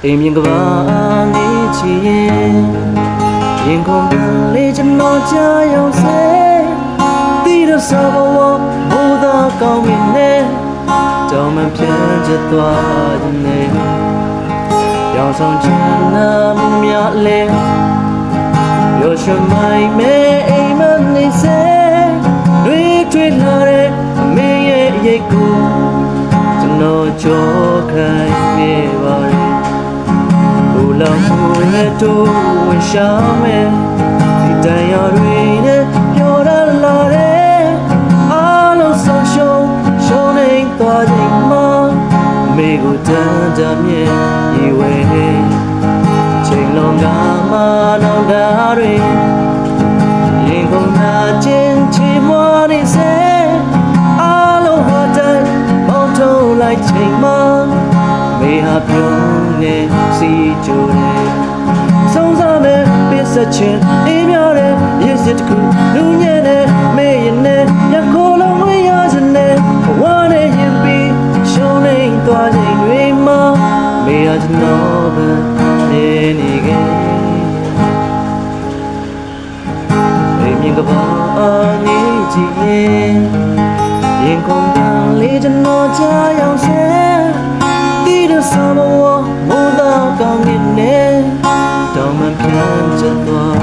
အိမ်မြင်ကဘာနေချီရင်ကုန်လေးကျွန်တော်ကြားရောက်စေတီးရစားဘဝဘုရားကောင်းမြင်နေတောင်မှပြန်ချက်သွားခြင်းနဲ့ရောင်ဆောင်ချမ်းသာမှုများလဲပြောရွှင်မိုင်မဲအိမ်မနေစေတွေးထွေးလာတဲ့အမေရဲ့ရိတ်ကိုကျွန်တော်ကြောခိုင်းနေပါရဲ့ဘူလောင်မှုရဲ့တို့ဝင်ရှောင်းမဲ့ဒီတန်ရတွေနဲ့ပြောရလာတဲ့အားလုံးဆုံးရှုံးနေသွားချိန်မှာမေကိုတန်းကြမြဲရေဝဲချိန်လုံးကမှတော့ဓာတွေရင်ကုန်နာချင်းချီမွားနေစေအားလုံးဟာတိုင်းမောင်းထုတ်လိုက်ချိန်မှာမေဟာပြုံးနေစီကြိုတယ်ဆုံးစားမဲ့ပစ္စချင်းအေးများတဲ့ရစ်စစ်တခုလူညံ့တဲ့မေရင်နဲ့ရခိုးလုံးဝင်ရစနဲ့ဘဝနဲ့ရင်ပြီးရှုံးနေသွားချိန်တွေမှာမေဟာကျွန်တော်ပဲနေခဲ့အိမ်မြင်ကဘာနေကြည့်ရင်ကုန်တန်လေးကျွန်တော်ကြားရောက်စေတီးရစားဘဝဘုရားကောင်းမြင်နေတောင်မှပြန်ချက်သွား